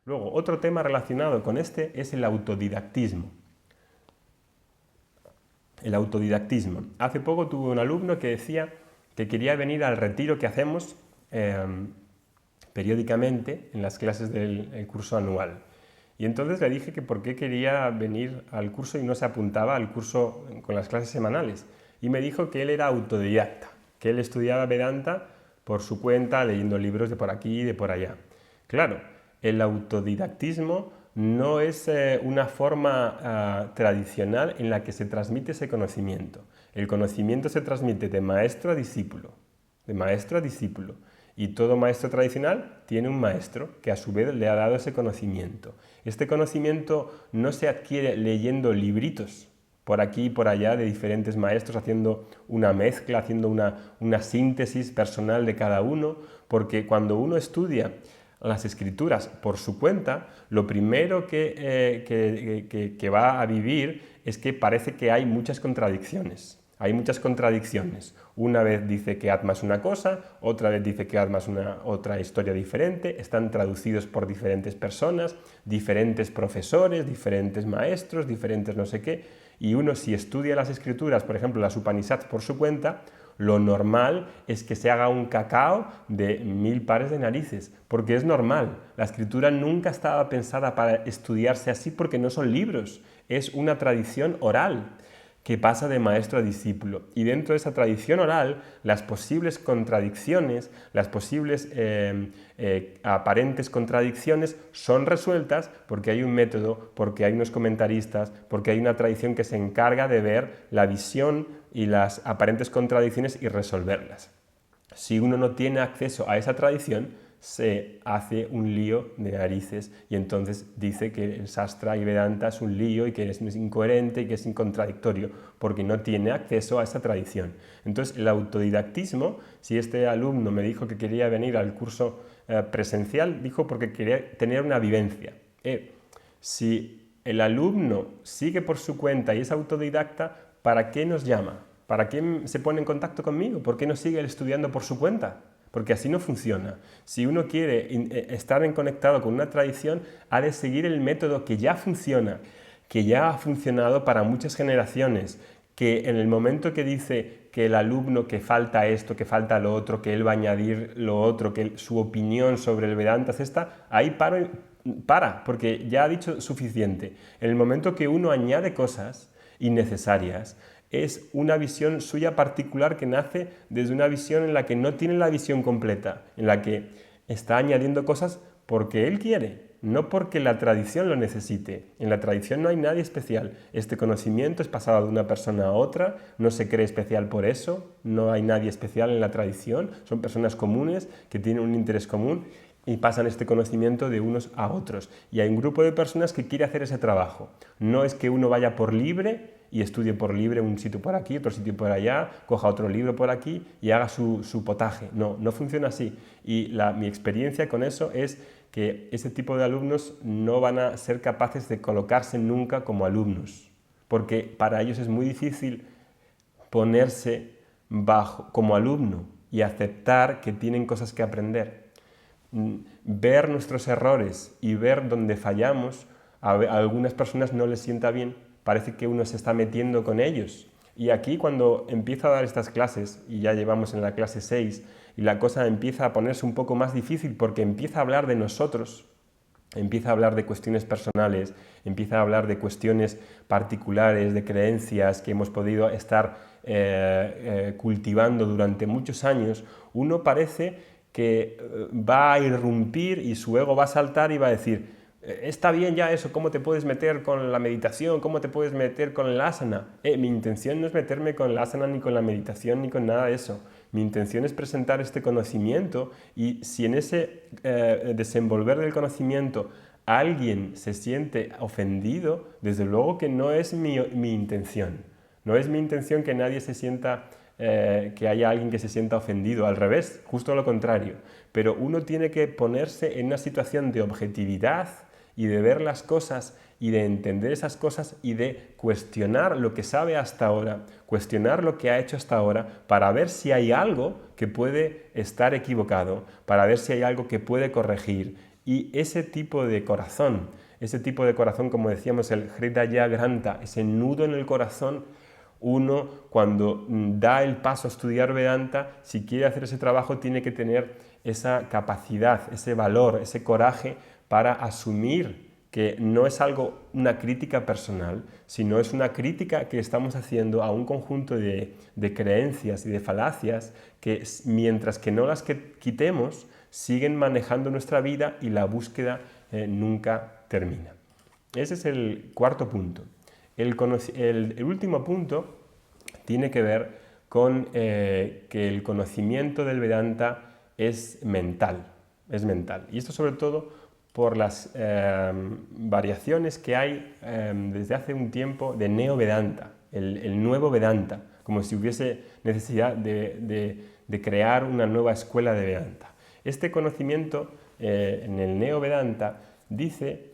Luego, otro tema relacionado con este es el autodidactismo. El autodidactismo. Hace poco tuve un alumno que decía que quería venir al retiro que hacemos periódicamente en las clases del curso anual. Y entonces le dije que por qué quería venir al curso y no se apuntaba al curso con las clases semanales. Y me dijo que él era autodidacta, que él estudiaba Vedanta por su cuenta, leyendo libros de por aquí y de por allá. Claro, el autodidactismo no es una forma tradicional en la que se transmite ese conocimiento. El conocimiento se transmite de maestro a discípulo, de maestro a discípulo. Y todo maestro tradicional tiene un maestro que a su vez le ha dado ese conocimiento. Este conocimiento no se adquiere leyendo libritos por aquí y por allá de diferentes maestros, haciendo una mezcla, haciendo una síntesis personal de cada uno, porque cuando uno estudia las escrituras por su cuenta, lo primero que va a vivir es que parece que hay muchas contradicciones. Hay muchas contradicciones. Una vez dice que Atma es una cosa, otra vez dice que Atma es otra historia diferente, están traducidos por diferentes personas, diferentes profesores, diferentes maestros, diferentes no sé qué, y uno si estudia las escrituras, por ejemplo las Upanishads por su cuenta, lo normal es que se haga un cacao de 1000 pares de narices, porque es normal. La escritura nunca estaba pensada para estudiarse así porque no son libros, es una tradición oral que pasa de maestro a discípulo. Y dentro de esa tradición oral, las posibles contradicciones, las posibles aparentes contradicciones son resueltas porque hay un método, porque hay unos comentaristas, porque hay una tradición que se encarga de ver la visión y las aparentes contradicciones y resolverlas. Si uno no tiene acceso a esa tradición, se hace un lío de narices y entonces dice que el Shastra y Vedanta es un lío y que es incoherente y que es contradictorio porque no tiene acceso a esa tradición. Entonces el autodidactismo, si este alumno me dijo que quería venir al curso presencial, dijo porque quería tener una vivencia. Si el alumno sigue por su cuenta y es autodidacta, ¿para qué nos llama? ¿Para qué se pone en contacto conmigo? ¿Por qué no sigue estudiando por su cuenta? Porque así no funciona. Si uno quiere estar conectado con una tradición, ha de seguir el método que ya funciona, que ya ha funcionado para muchas generaciones, que en el momento que dice que el alumno que falta esto, que falta lo otro, que él va a añadir lo otro, que su opinión sobre el Vedanta es esta, ahí para, porque ya ha dicho suficiente. En el momento que uno añade cosas innecesarias, es una visión suya particular que nace desde una visión en la que no tiene la visión completa, en la que está añadiendo cosas porque él quiere, no porque la tradición lo necesite. En la tradición no hay nadie especial. Este conocimiento es pasado de una persona a otra, no se cree especial por eso, no hay nadie especial en la tradición, son personas comunes que tienen un interés común y pasan este conocimiento de unos a otros. Y hay un grupo de personas que quiere hacer ese trabajo. No es que uno vaya por libre y estudie por libre un sitio por aquí, otro sitio por allá, coja otro libro por aquí y haga su potaje. No, no funciona así. Y mi experiencia con eso es que ese tipo de alumnos no van a ser capaces de colocarse nunca como alumnos, porque para ellos es muy difícil ponerse como alumno y aceptar que tienen cosas que aprender. Ver nuestros errores y ver dónde fallamos, a algunas personas no les sienta bien, parece que uno se está metiendo con ellos. Y aquí cuando empiezo a dar estas clases, y ya llevamos en la clase 6, y la cosa empieza a ponerse un poco más difícil porque empieza a hablar de nosotros, empieza a hablar de cuestiones personales, empieza a hablar de cuestiones particulares, de creencias que hemos podido estar cultivando durante muchos años, uno parece que va a irrumpir y su ego va a saltar y va a decir: está bien ya eso, ¿cómo te puedes meter con la meditación? ¿Cómo te puedes meter con el asana? Mi intención no es meterme con el asana, ni con la meditación, ni con nada de eso. Mi intención es presentar este conocimiento y si en ese desenvolver del conocimiento alguien se siente ofendido, desde luego que no es mi intención. No es mi intención que nadie se sienta, que haya alguien que se sienta ofendido, al revés, justo lo contrario. Pero uno tiene que ponerse en una situación de objetividad y de ver las cosas y de entender esas cosas y de cuestionar lo que sabe hasta ahora, cuestionar lo que ha hecho hasta ahora para ver si hay algo que puede estar equivocado, para ver si hay algo que puede corregir Y ese tipo de corazón, como decíamos, el Hridaya Granta, ese nudo en el corazón, uno cuando da el paso a estudiar Vedanta, si quiere hacer ese trabajo, tiene que tener esa capacidad, ese valor, ese coraje para asumir que no es una crítica personal, sino es una crítica que estamos haciendo a un conjunto de creencias y de falacias que, mientras que no las quitemos, siguen manejando nuestra vida y la búsqueda nunca termina. Ese es el cuarto punto. El último punto tiene que ver con que el conocimiento del Vedanta es mental. Y esto sobre todo por las variaciones que hay desde hace un tiempo de Neo-Vedanta, el nuevo Vedanta, como si hubiese necesidad de crear una nueva escuela de Vedanta. Este conocimiento en el Neo-Vedanta dice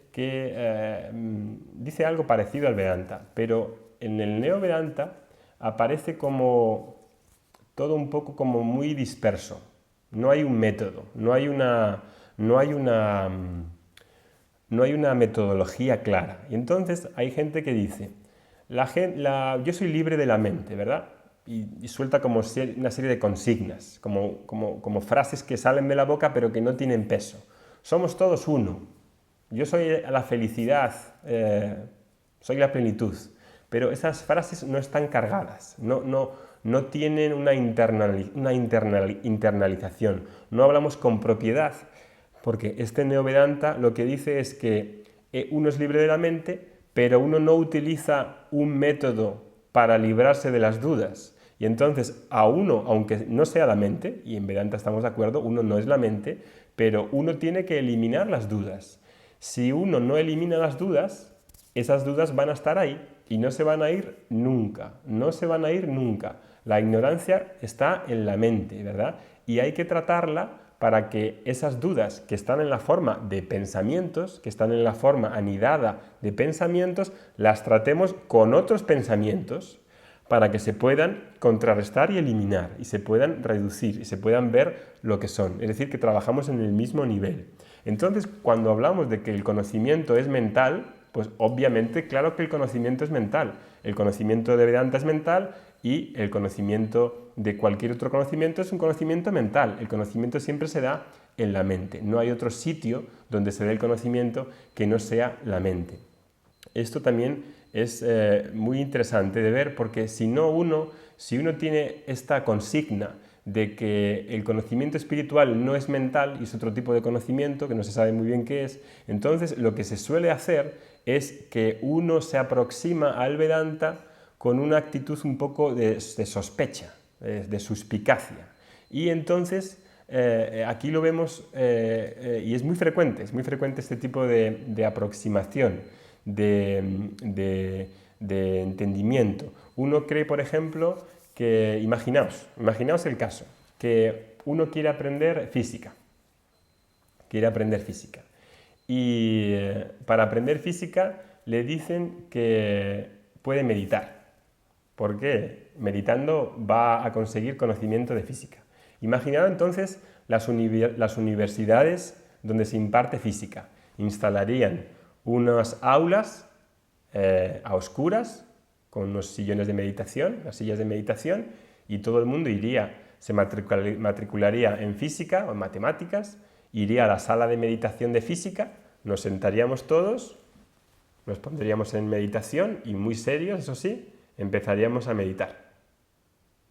algo parecido al Vedanta, pero en el Neo-Vedanta aparece como todo un poco como muy disperso. No hay un método, no hay una metodología clara. Y entonces hay gente que dice, yo soy libre de la mente, ¿verdad? Y suelta como una serie de consignas, como frases que salen de la boca pero que no tienen peso. Somos todos uno. Yo soy la felicidad, soy la plenitud. Pero esas frases no están cargadas, no tienen una internalización. No hablamos con propiedad, porque este Neo-Vedanta lo que dice es que uno es libre de la mente, pero uno no utiliza un método para librarse de las dudas. Y entonces a uno, aunque no sea la mente, y en Vedanta estamos de acuerdo, uno no es la mente, pero uno tiene que eliminar las dudas. Si uno no elimina las dudas, esas dudas van a estar ahí y no se van a ir nunca, La ignorancia está en la mente, ¿verdad? Y hay que tratarla para que esas dudas que están en la forma de pensamientos, que están en la forma anidada de pensamientos, las tratemos con otros pensamientos para que se puedan contrarrestar y eliminar, y se puedan reducir, y se puedan ver lo que son. Es decir, que trabajamos en el mismo nivel. Entonces, cuando hablamos de que el conocimiento es mental, pues obviamente, claro que el conocimiento es mental. El conocimiento de Vedanta es mental y el conocimiento de cualquier otro conocimiento es un conocimiento mental. El conocimiento siempre se da en la mente. No hay otro sitio donde se dé el conocimiento que no sea la mente. Esto también es muy interesante de ver porque si uno tiene esta consigna de que el conocimiento espiritual no es mental y es otro tipo de conocimiento que no se sabe muy bien qué es, entonces lo que se suele hacer es que uno se aproxima al Vedanta con una actitud un poco de sospecha, de suspicacia. Y entonces aquí lo vemos y es muy frecuente este tipo de aproximación, de entendimiento. Uno cree, por ejemplo, que imaginaos el caso, que uno quiere aprender física. Y para aprender física le dicen que puede meditar. ¿Por qué? Meditando va a conseguir conocimiento de física. Imaginaos entonces las universidades donde se imparte física. Instalarían unas aulas a oscuras, con unos sillones de meditación, las sillas de meditación, y todo el mundo se matricularía en física o en matemáticas, iría a la sala de meditación de física, nos sentaríamos todos, nos pondríamos en meditación y muy serios, eso sí, empezaríamos a meditar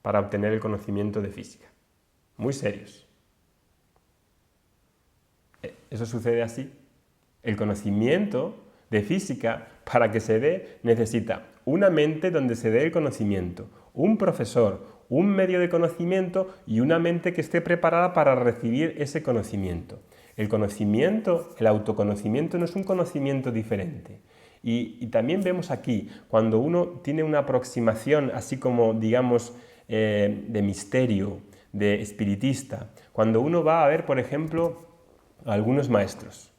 para obtener el conocimiento de física. Muy serios. Eso sucede así. El conocimiento de física, para que se dé, necesita una mente donde se dé el conocimiento, un profesor, un medio de conocimiento y una mente que esté preparada para recibir ese conocimiento. El conocimiento, el autoconocimiento no es un conocimiento diferente. Y también vemos aquí, cuando uno tiene una aproximación así como, digamos, de misterio, de espiritista, cuando uno va a ver, por ejemplo, a algunos maestros.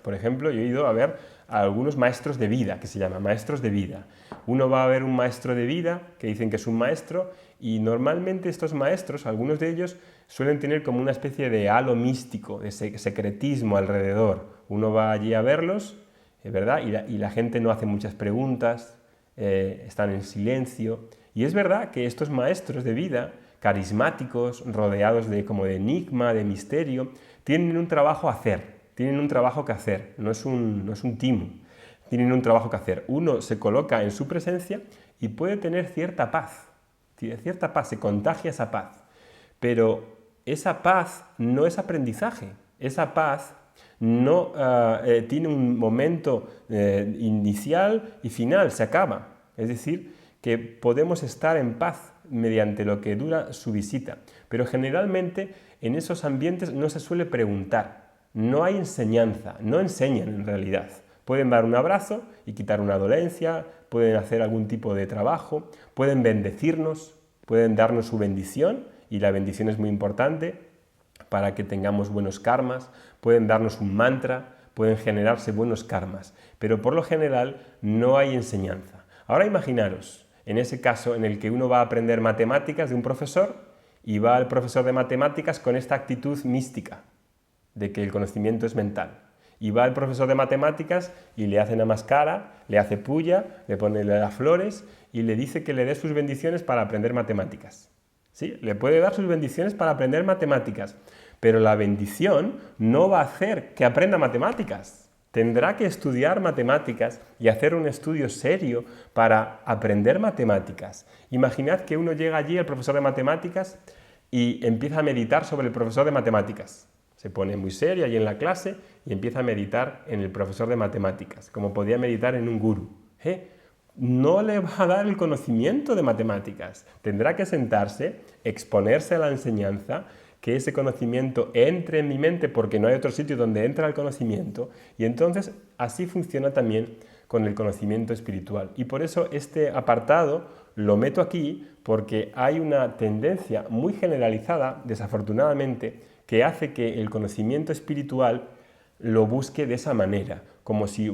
Por ejemplo, yo he ido a ver a algunos maestros de vida, que se llaman maestros de vida. Uno va a ver un maestro de vida, que dicen que es un maestro, y normalmente estos maestros, algunos de ellos, suelen tener como una especie de halo místico, de secretismo alrededor. Uno va allí a verlos, ¿verdad? Y la gente no hace muchas preguntas, están en silencio. Y es verdad que estos maestros de vida, carismáticos, rodeados como de enigma, de misterio, tienen un trabajo a hacer, tienen un trabajo que hacer, no es un timo, tienen un trabajo que hacer. Uno se coloca en su presencia y puede tener cierta paz, se contagia esa paz, pero esa paz no es aprendizaje, esa paz no tiene un momento inicial y final, se acaba. Es decir, que podemos estar en paz mediante lo que dura su visita. Pero generalmente en esos ambientes no se suele preguntar, no hay enseñanza, no enseñan en realidad. Pueden dar un abrazo y quitar una dolencia, pueden hacer algún tipo de trabajo, pueden bendecirnos, pueden darnos su bendición, y la bendición es muy importante para que tengamos buenos karmas, pueden darnos un mantra, pueden generarse buenos karmas, pero por lo general no hay enseñanza. Ahora imaginaros, en ese caso en el que uno va a aprender matemáticas de un profesor y va el profesor de matemáticas con esta actitud mística de que el conocimiento es mental. Y va el profesor de matemáticas y le hace una máscara, le hace puya, le pone las flores y le dice que le dé sus bendiciones para aprender matemáticas. ¿Sí? Le puede dar sus bendiciones para aprender matemáticas, pero la bendición no va a hacer que aprenda matemáticas. Tendrá que estudiar matemáticas y hacer un estudio serio para aprender matemáticas. Imaginad que uno llega allí, el profesor de matemáticas, y empieza a meditar sobre el profesor de matemáticas. Se pone muy serio allí en la clase y empieza a meditar en el profesor de matemáticas, como podía meditar en un gurú. No le va a dar el conocimiento de matemáticas. Tendrá que sentarse, exponerse a la enseñanza, que ese conocimiento entre en mi mente porque no hay otro sitio donde entra el conocimiento, y entonces así funciona también con el conocimiento espiritual. Y por eso este apartado lo meto aquí porque hay una tendencia muy generalizada, desafortunadamente, que hace que el conocimiento espiritual lo busque de esa manera, como si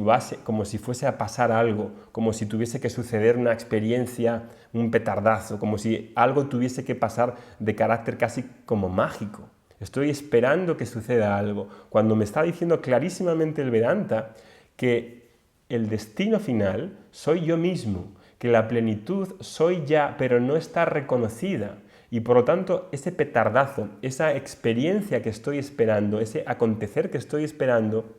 fuese a pasar algo, como si tuviese que suceder una experiencia, un petardazo, como si algo tuviese que pasar de carácter casi como mágico. Estoy esperando que suceda algo, cuando me está diciendo clarísimamente el Vedanta que el destino final soy yo mismo, que la plenitud soy ya, pero no está reconocida. Y por lo tanto, ese petardazo, esa experiencia que estoy esperando, ese acontecer que estoy esperando,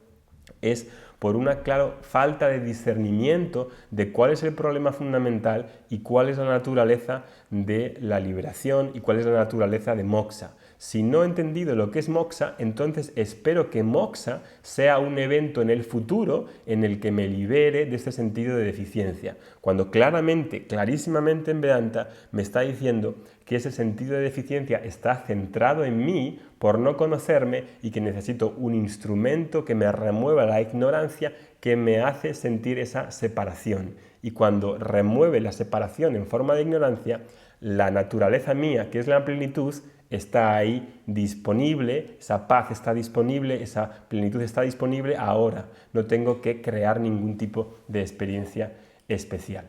es por una clara falta de discernimiento de cuál es el problema fundamental y cuál es la naturaleza de la liberación y cuál es la naturaleza de moksha. Si no he entendido lo que es moksha, entonces espero que moksha sea un evento en el futuro en el que me libere de este sentido de deficiencia. Cuando clarísimamente en Vedanta me está diciendo que ese sentido de deficiencia está centrado en mí por no conocerme y que necesito un instrumento que me remueva la ignorancia que me hace sentir esa separación. Y cuando remueve la separación en forma de ignorancia, la naturaleza mía, que es la plenitud, está ahí disponible, esa paz está disponible, esa plenitud está disponible ahora. No tengo que crear ningún tipo de experiencia especial.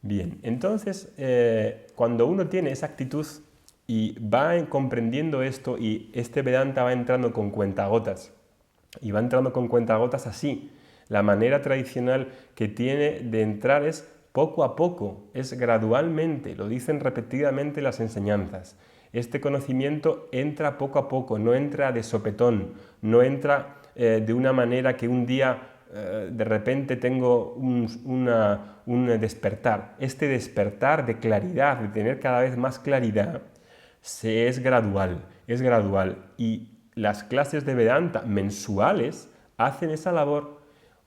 Bien, entonces cuando uno tiene esa actitud y va comprendiendo esto y este Vedanta va entrando con cuentagotas, y va entrando con cuentagotas así, la manera tradicional que tiene de entrar es poco a poco, es gradualmente, lo dicen repetidamente las enseñanzas. Este conocimiento entra poco a poco, no entra de sopetón, no entra de una manera que un día de repente tengo un despertar. Este despertar de claridad, de tener cada vez más claridad, es gradual. Y las clases de Vedanta mensuales hacen esa labor.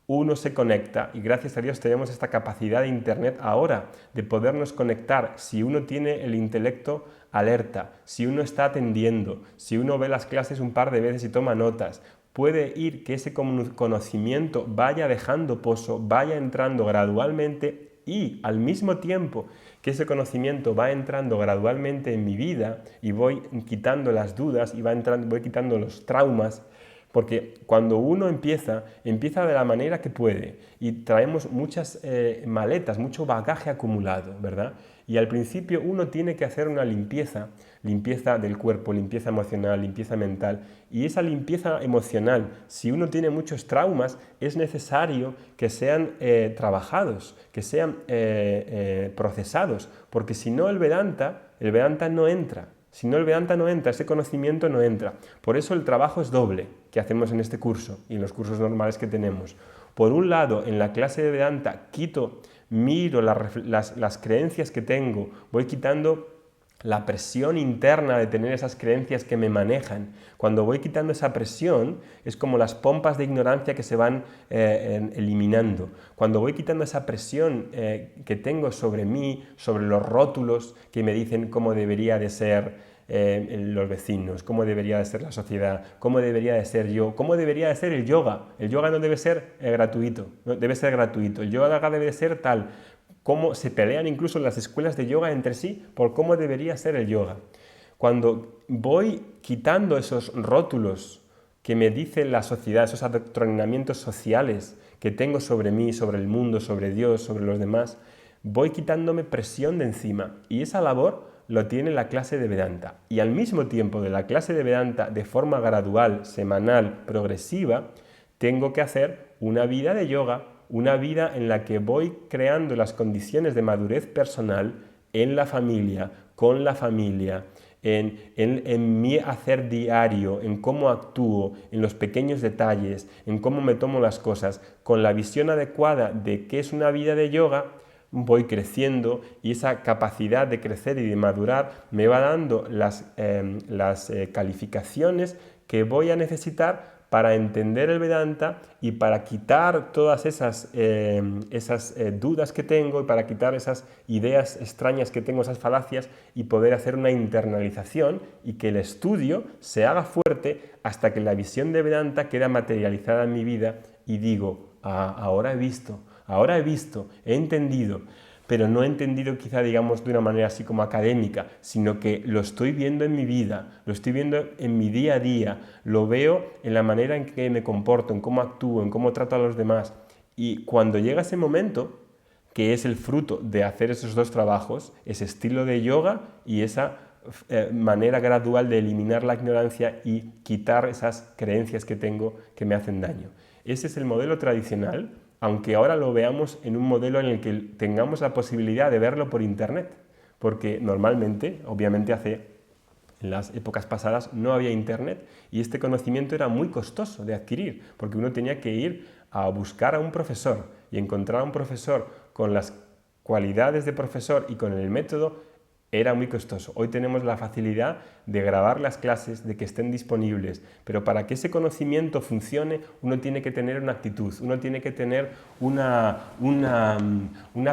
Uno se conecta y gracias a Dios tenemos esta capacidad de internet ahora de podernos conectar si uno tiene el intelecto alerta, si uno está atendiendo, si uno ve las clases un par de veces y toma notas, puede ir que ese conocimiento vaya dejando pozo, vaya entrando gradualmente y al mismo tiempo que ese conocimiento va entrando gradualmente en mi vida y voy quitando las dudas y voy quitando los traumas, Porque cuando uno empieza de la manera que puede y traemos muchas maletas, mucho bagaje acumulado, ¿verdad? Y al principio uno tiene que hacer una limpieza del cuerpo, limpieza emocional, limpieza mental. Y esa limpieza emocional, si uno tiene muchos traumas, es necesario que sean trabajados, que sean procesados, porque si no el Vedanta no entra. Si no el Vedanta no entra, ese conocimiento no entra. Por eso el trabajo es doble que hacemos en este curso y en los cursos normales que tenemos. Por un lado, en la clase de Vedanta miro las creencias que tengo, voy quitando la presión interna de tener esas creencias que me manejan. Cuando voy quitando esa presión, es como las pompas de ignorancia que se van eliminando. Cuando voy quitando esa presión que tengo sobre mí, sobre los rótulos que me dicen cómo debería de ser los vecinos, cómo debería de ser la sociedad, cómo debería de ser yo, cómo debería de ser el yoga. El yoga no debe ser gratuito, no debe ser gratuito. El yoga debe de ser tal. Cómo se pelean incluso las escuelas de yoga entre sí por cómo debería ser el yoga. Cuando voy quitando esos rótulos que me dice la sociedad, esos adoctrinamientos sociales que tengo sobre mí, sobre el mundo, sobre Dios, sobre los demás, voy quitándome presión de encima. Y esa labor lo tiene la clase de Vedanta. Y al mismo tiempo de la clase de Vedanta, de forma gradual, semanal, progresiva, tengo que hacer una vida de yoga, una vida en la que voy creando las condiciones de madurez personal en la familia, con la familia, en mi hacer diario, en cómo actúo, en los pequeños detalles, en cómo me tomo las cosas, con la visión adecuada de qué es una vida de yoga, voy creciendo y esa capacidad de crecer y de madurar me va dando las calificaciones que voy a necesitar para entender el Vedanta y para quitar todas esas dudas que tengo y para quitar esas ideas extrañas que tengo, esas falacias y poder hacer una internalización y que el estudio se haga fuerte hasta que la visión de Vedanta queda materializada en mi vida y digo, ahora he visto, he entendido. Pero no he entendido quizá, digamos, de una manera así como académica, sino que lo estoy viendo en mi vida, lo estoy viendo en mi día a día, lo veo en la manera en que me comporto, en cómo actúo, en cómo trato a los demás. Y cuando llega ese momento, que es el fruto de hacer esos dos trabajos, ese estilo de yoga y esa manera gradual de eliminar la ignorancia y quitar esas creencias que tengo que me hacen daño. Ese es el modelo tradicional, aunque ahora lo veamos en un modelo en el que tengamos la posibilidad de verlo por internet, porque normalmente, obviamente en las épocas pasadas no había internet y este conocimiento era muy costoso de adquirir, porque uno tenía que ir a buscar a un profesor y encontrar a un profesor con las cualidades de profesor y con el método era muy costoso. Hoy tenemos la facilidad de grabar las clases, de que estén disponibles, pero para que ese conocimiento funcione, uno tiene que tener una actitud, uno tiene que tener una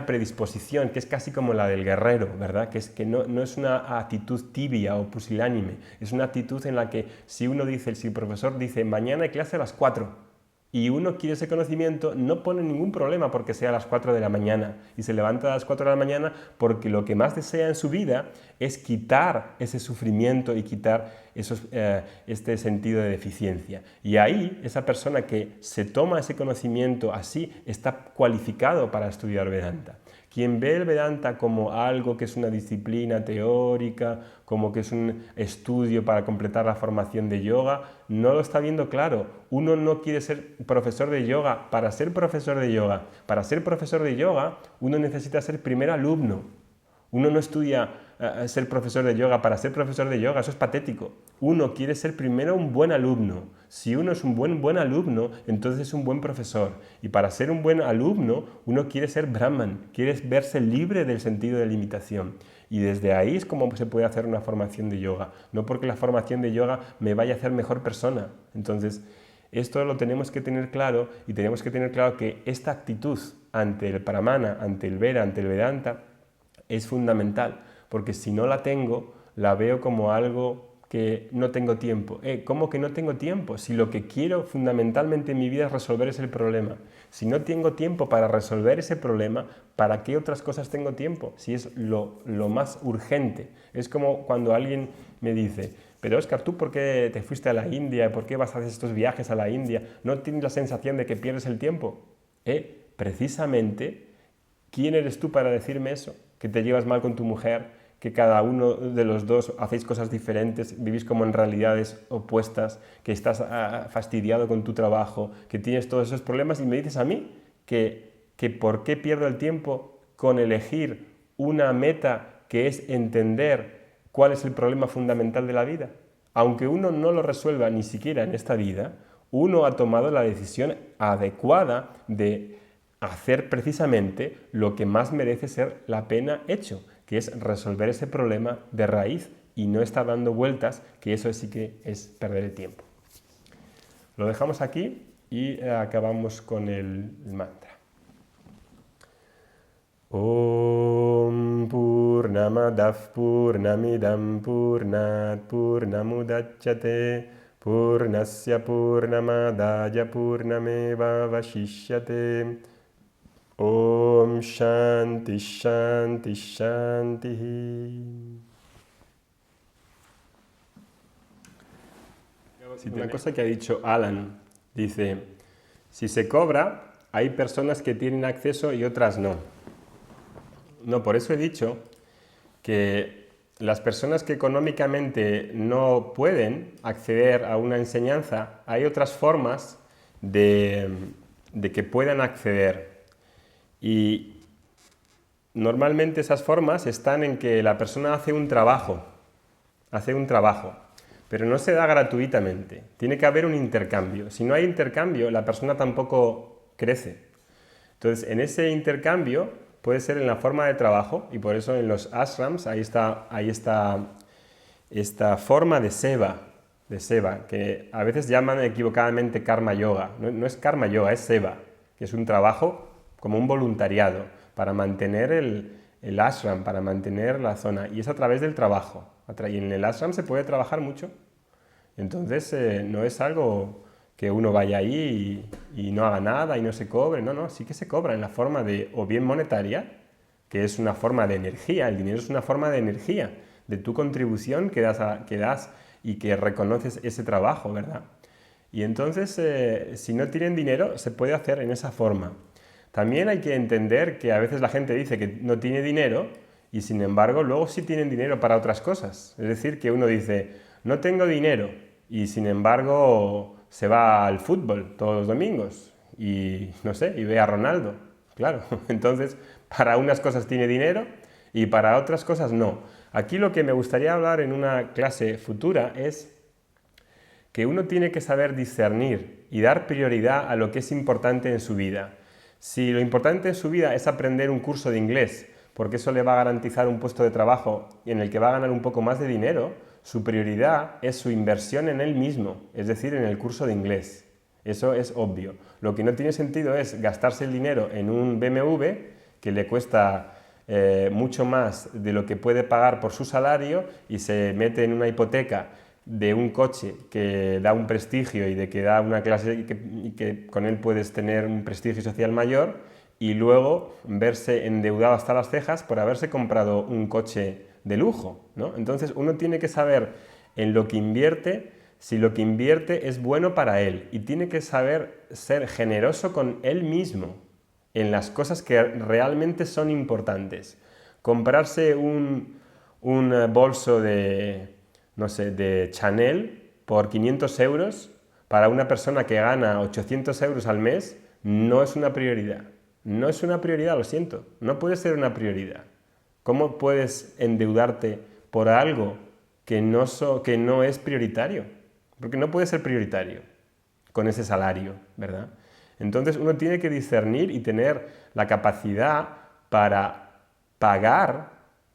predisposición, que es casi como la del guerrero, ¿verdad? Que no es una actitud tibia o pusilánime, es una actitud en la que si el profesor dice, mañana hay clase a las 4, y uno quiere ese conocimiento, no pone ningún problema porque sea a las 4 de la mañana y se levanta a las 4 de la mañana porque lo que más desea en su vida es quitar ese sufrimiento y quitar este sentido de deficiencia. Y ahí esa persona que se toma ese conocimiento así está cualificado para estudiar Vedanta. Quien ve el Vedanta como algo que es una disciplina teórica, como que es un estudio para completar la formación de yoga, no lo está viendo claro. Uno no quiere ser profesor de yoga para ser profesor de yoga. Para ser profesor de yoga, uno necesita ser primer alumno. Uno no estudia ser profesor de yoga para ser profesor de yoga, eso es patético. Uno quiere ser primero un buen alumno. Si uno es un buen alumno, entonces es un buen profesor. Y para ser un buen alumno, uno quiere ser Brahman, quiere verse libre del sentido de limitación. Y desde ahí es como se puede hacer una formación de yoga. No porque la formación de yoga me vaya a hacer mejor persona. Entonces, esto lo tenemos que tener claro y tenemos que tener claro que esta actitud ante el Pramana, ante el Vera, ante el Vedanta, es fundamental, porque si no la tengo, la veo como algo que no tengo tiempo. ¿Cómo que no tengo tiempo? Si lo que quiero fundamentalmente en mi vida es resolver ese problema. Si no tengo tiempo para resolver ese problema, ¿para qué otras cosas tengo tiempo? Si es lo más urgente. Es como cuando alguien me dice, pero Óscar, ¿tú por qué te fuiste a la India? ¿Por qué vas a hacer estos viajes a la India? ¿No tienes la sensación de que pierdes el tiempo? Precisamente, ¿quién eres tú para decirme eso? ¿Que te llevas mal con tu mujer? ¿Que cada uno de los dos hacéis cosas diferentes? ¿Vivís como en realidades opuestas? ¿Que estás fastidiado con tu trabajo? ¿Que tienes todos esos problemas? Y me dices a mí que ¿por qué pierdo el tiempo con elegir una meta que es entender cuál es el problema fundamental de la vida? Aunque uno no lo resuelva ni siquiera en esta vida, uno ha tomado la decisión adecuada de hacer precisamente lo que más merece ser la pena hecho, que es resolver ese problema de raíz y no estar dando vueltas, que eso sí que es perder el tiempo. Lo dejamos aquí y acabamos con el mantra. Om Purnamadav Purnamidam Purnat Purnamudachyate Purnasya Purnamadaya Purnameva Vashishyate Om Shanti Shanti Shanti. Una cosa que ha dicho Alan, dice, si se cobra, hay personas que tienen acceso y otras no. No, por eso he dicho que las personas que económicamente no pueden acceder a una enseñanza, hay otras formas de que puedan acceder. Y normalmente esas formas están en que la persona hace un trabajo, pero no se da gratuitamente. Tiene que haber un intercambio. Si no hay intercambio, la persona tampoco crece. Entonces, en ese intercambio puede ser en la forma de trabajo, y por eso en los ashrams ahí está esta forma de seva, que a veces llaman equivocadamente karma yoga. No es karma yoga, es seva, que es un trabajo como un voluntariado para mantener el ashram, para mantener la zona, y es a través del trabajo. Y en el ashram se puede trabajar mucho. Entonces no es algo que uno vaya ahí y no haga nada y no se cobre. No, sí que se cobra en la forma de, o bien monetaria, que es una forma de energía. El dinero es una forma de energía, de tu contribución que das y que reconoces ese trabajo, ¿verdad? Y entonces, si no tienen dinero, se puede hacer en esa forma. También hay que entender que a veces la gente dice que no tiene dinero y sin embargo luego sí tienen dinero para otras cosas. Es decir, que uno dice, no tengo dinero y sin embargo se va al fútbol todos los domingos y no sé, y ve a Ronaldo. Claro, entonces para unas cosas tiene dinero y para otras cosas no. Aquí lo que me gustaría hablar en una clase futura es que uno tiene que saber discernir y dar prioridad a lo que es importante en su vida. Si lo importante en su vida es aprender un curso de inglés, porque eso le va a garantizar un puesto de trabajo en el que va a ganar un poco más de dinero, su prioridad es su inversión en él mismo, es decir, en el curso de inglés. Eso es obvio. Lo que no tiene sentido es gastarse el dinero en un BMW que le cuesta mucho más de lo que puede pagar por su salario y se mete en una hipoteca de un coche que da un prestigio y de que da una clase y que con él puedes tener un prestigio social mayor y luego verse endeudado hasta las cejas por haberse comprado un coche de lujo, ¿no? Entonces uno tiene que saber en lo que invierte, si lo que invierte es bueno para él y tiene que saber ser generoso con él mismo en las cosas que realmente son importantes. Comprarse un bolso de, no sé, de Chanel por 500 euros para una persona que gana 800 euros al mes no es una prioridad. No es una prioridad, lo siento. No puede ser una prioridad. ¿Cómo puedes endeudarte por algo que no es prioritario? Porque no puede ser prioritario con ese salario, ¿verdad? Entonces uno tiene que discernir y tener la capacidad para pagar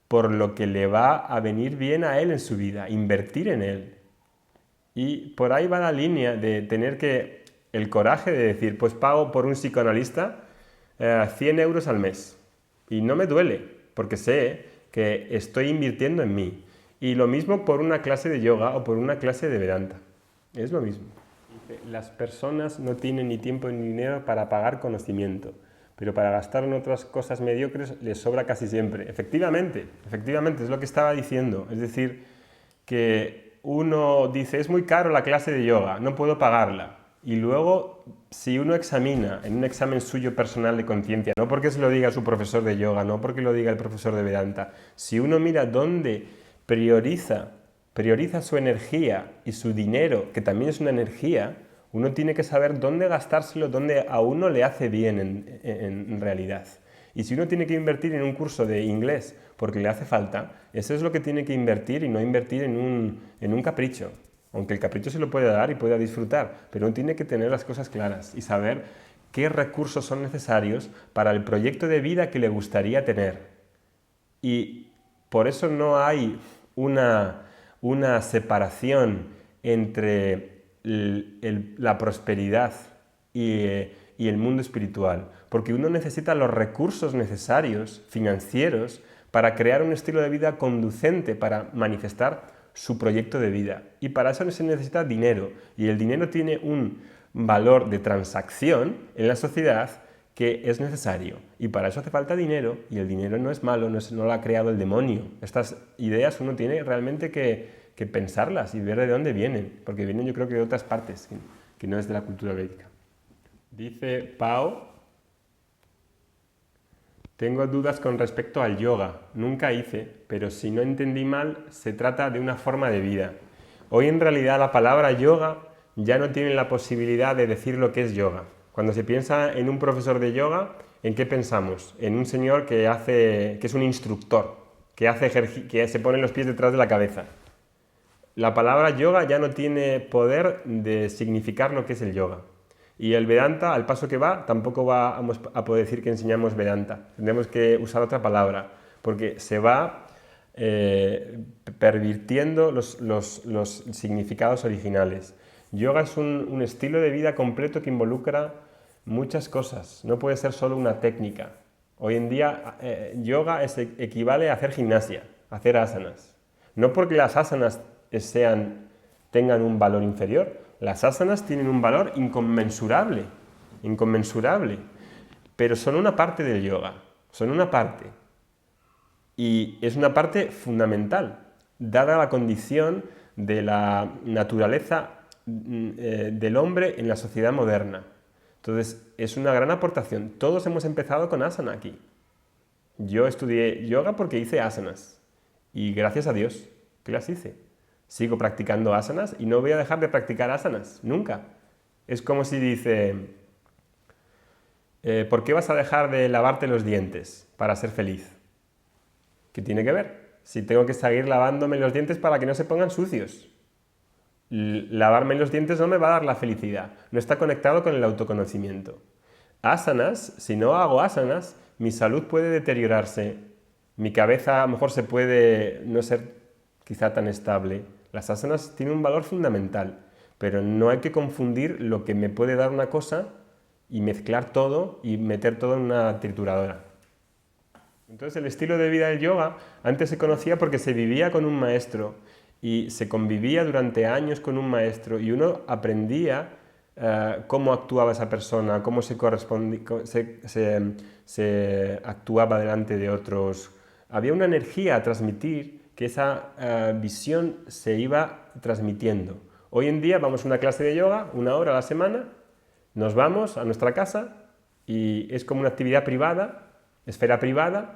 por lo que le va a venir bien a él en su vida, invertir en él. Y por ahí va la línea de tener el coraje de decir, pues pago por un psicoanalista 100 euros al mes. Y no me duele, porque sé que estoy invirtiendo en mí. Y lo mismo por una clase de yoga o por una clase de Vedanta. Es lo mismo. Las personas no tienen ni tiempo ni dinero para pagar conocimiento, pero para gastar en otras cosas mediocres les sobra casi siempre. Efectivamente, es lo que estaba diciendo. Es decir, que uno dice, es muy caro la clase de yoga, no puedo pagarla. Y luego, si uno examina en un examen suyo personal de conciencia, no porque se lo diga su profesor de yoga, no porque lo diga el profesor de Vedanta, si uno mira dónde prioriza su energía y su dinero, que también es una energía, uno tiene que saber dónde gastárselo, dónde a uno le hace bien en realidad. Y si uno tiene que invertir en un curso de inglés porque le hace falta, eso es lo que tiene que invertir y no invertir en un capricho. Aunque el capricho se lo puede dar y pueda disfrutar, pero uno tiene que tener las cosas claras y saber qué recursos son necesarios para el proyecto de vida que le gustaría tener. Y por eso no hay una separación entre la prosperidad y el mundo espiritual, porque uno necesita los recursos necesarios, financieros, para crear un estilo de vida conducente para manifestar su proyecto de vida. Y para eso se necesita dinero, y el dinero tiene un valor de transacción en la sociedad que es necesario. Y para eso hace falta dinero, y el dinero no es malo, no lo ha creado el demonio. Estas ideas uno tiene realmente que pensarlas y ver de dónde vienen, porque vienen yo creo que de otras partes, que no es de la cultura védica. Dice Pau, tengo dudas con respecto al yoga, nunca hice, pero si no entendí mal, se trata de una forma de vida. Hoy en realidad la palabra yoga ya no tiene la posibilidad de decir lo que es yoga. Cuando se piensa en un profesor de yoga, ¿en qué pensamos? En un señor que es un instructor, que se pone los pies detrás de la cabeza. La palabra yoga ya no tiene poder de significar lo que es el yoga. Y el Vedanta, al paso que va, tampoco vamos a poder decir que enseñamos Vedanta. Tendremos que usar otra palabra, porque se va pervirtiendo los significados originales. Yoga es un estilo de vida completo que involucra muchas cosas. No puede ser solo una técnica. Hoy en día, yoga equivale a hacer gimnasia, a hacer asanas. No porque las asanas tengan un valor inferior. Las asanas tienen un valor inconmensurable, pero son una parte del yoga, son una parte. Y es una parte fundamental, dada la condición de la naturaleza del hombre en la sociedad moderna. Entonces, es una gran aportación. Todos hemos empezado con asana aquí. Yo estudié yoga porque hice asanas. Y gracias a Dios que las hice. Sigo practicando asanas y no voy a dejar de practicar asanas, nunca. Es como si dice, ¿por qué vas a dejar de lavarte los dientes para ser feliz? ¿Qué tiene que ver? Si tengo que seguir lavándome los dientes para que no se pongan sucios. Lavarme los dientes no me va a dar la felicidad, no está conectado con el autoconocimiento. Asanas, si no hago asanas, mi salud puede deteriorarse, mi cabeza a lo mejor se puede no ser quizá tan estable. Las asanas tienen un valor fundamental, pero no hay que confundir lo que me puede dar una cosa y mezclar todo y meter todo en una trituradora. Entonces el estilo de vida del yoga antes se conocía porque se vivía con un maestro y se convivía durante años con un maestro y uno aprendía cómo actuaba esa persona, cómo se actuaba delante de otros. Había una energía a transmitir que esa visión se iba transmitiendo. Hoy en día vamos a una clase de yoga, 1 hora a la semana, nos vamos a nuestra casa y es como una actividad privada, esfera privada,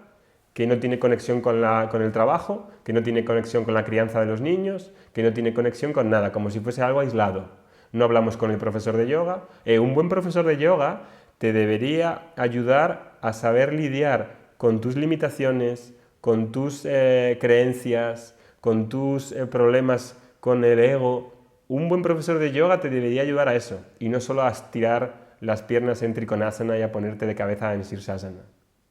que no tiene conexión con el trabajo, que no tiene conexión con la crianza de los niños, que no tiene conexión con nada, como si fuese algo aislado. No hablamos con el profesor de yoga. Un buen profesor de yoga te debería ayudar a saber lidiar con tus limitaciones, con tus creencias, con tus problemas con el ego. Un buen profesor de yoga te debería ayudar a eso y no solo a estirar las piernas en Trikonasana y a ponerte de cabeza en Sirsasana.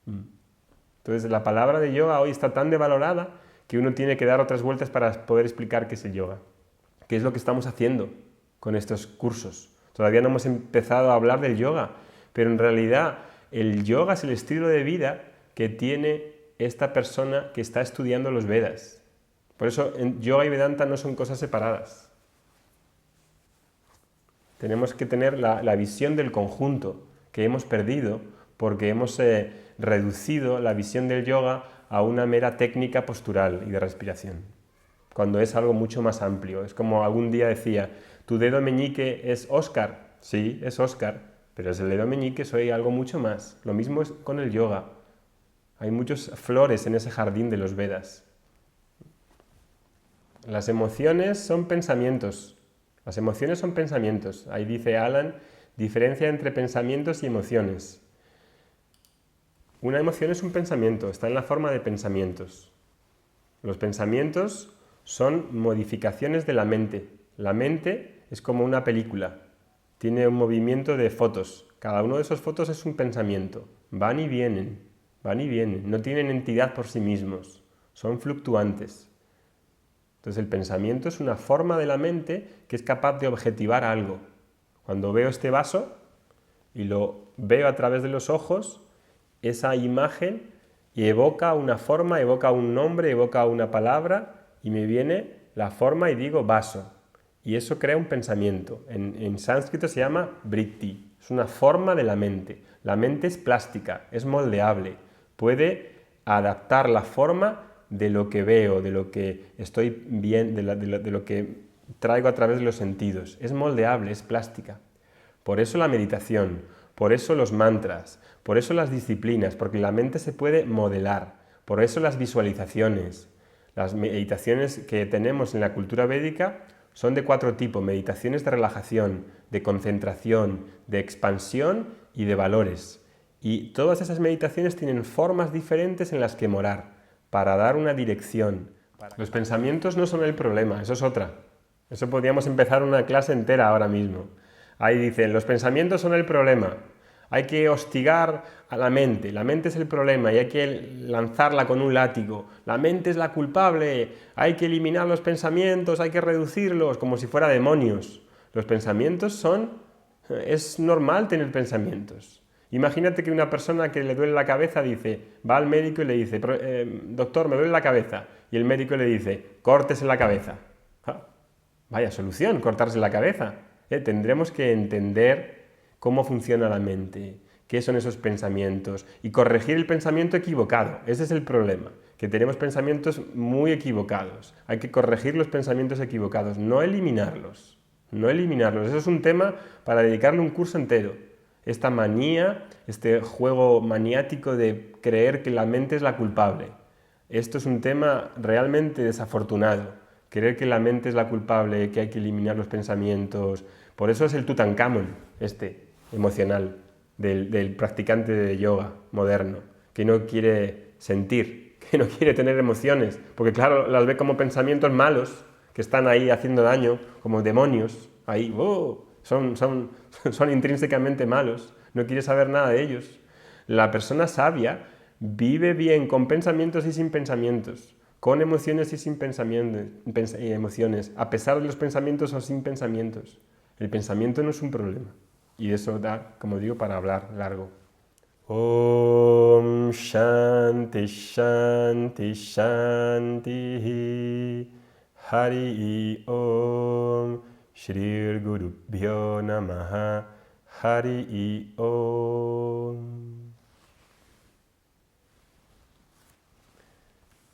Entonces la palabra de yoga hoy está tan devalorada que uno tiene que dar otras vueltas para poder explicar qué es el yoga, qué es lo que estamos haciendo con estos cursos. Todavía no hemos empezado a hablar del yoga, pero en realidad el yoga es el estilo de vida que tiene esta persona que está estudiando los Vedas. Por eso yoga y Vedanta no son cosas separadas. Tenemos que tener la visión del conjunto que hemos perdido porque hemos reducido la visión del yoga a una mera técnica postural y de respiración. cuando es algo mucho más amplio. Es como algún día decía, ¿tu dedo meñique es Óscar? Sí, es Óscar, pero es el dedo meñique, soy algo mucho más. Lo mismo es con el yoga. Hay muchas flores en ese jardín de los Vedas. Las emociones son pensamientos. Las emociones son pensamientos. Ahí dice Alan, diferencia entre pensamientos y emociones. Una emoción es un pensamiento, está en la forma de pensamientos. Los pensamientos son modificaciones de la mente. La mente es como una película, tiene un movimiento de fotos. Cada uno de esos fotos es un pensamiento. Van y vienen, no tienen entidad por sí mismos, son fluctuantes. Entonces el pensamiento es una forma de la mente que es capaz de objetivar algo. Cuando veo este vaso y lo veo a través de los ojos, esa imagen evoca una forma, evoca un nombre, evoca una palabra y me viene la forma y digo vaso. Y eso crea un pensamiento. En sánscrito se llama vritti. Es una forma de la mente. La mente es plástica, es moldeable. Puede adaptar la forma de lo que veo, de lo que estoy viendo, de lo que traigo a través de los sentidos. Es moldeable, es plástica. Por eso la meditación, por eso los mantras, por eso las disciplinas, porque la mente se puede modelar, por eso las visualizaciones. Las meditaciones que tenemos en la cultura védica son de 4 tipos: meditaciones de relajación, de concentración, de expansión y de valores. Y todas esas meditaciones tienen formas diferentes en las que morar, para dar una dirección. Los pensamientos no son el problema, eso es otra. Eso podríamos empezar una clase entera ahora mismo. Ahí dicen, los pensamientos son el problema. Hay que hostigar a la mente es el problema y hay que lanzarla con un látigo. La mente es la culpable, hay que eliminar los pensamientos, hay que reducirlos, como si fuera demonios. Los pensamientos es normal tener pensamientos. Imagínate que una persona que le duele la cabeza dice, va al médico y le dice, doctor, me duele la cabeza. Y el médico le dice, córtese la cabeza. Ah, vaya solución, cortarse la cabeza. Tendremos que entender cómo funciona la mente, qué son esos pensamientos y corregir el pensamiento equivocado. Ese es el problema, que tenemos pensamientos muy equivocados. Hay que corregir los pensamientos equivocados, no eliminarlos. No eliminarlos. Eso es un tema para dedicarle un curso entero. Esta manía, este juego maniático de creer que la mente es la culpable. Esto es un tema realmente desafortunado. Creer que la mente es la culpable, que hay que eliminar los pensamientos. Por eso es el Tutankamón, emocional, del practicante de yoga moderno, que no quiere sentir, que no quiere tener emociones, porque claro, las ve como pensamientos malos, que están ahí haciendo daño, como demonios, ahí, son intrínsecamente malos, no quiere saber nada de ellos. La persona sabia vive bien con pensamientos y sin pensamientos, con emociones y sin emociones, a pesar de los pensamientos o sin pensamientos. El pensamiento no es un problema. Y eso da, como digo, para hablar largo. Om Shanti Shanti Shanti Hari Om Shri Gurubhyo Namaha Hari Om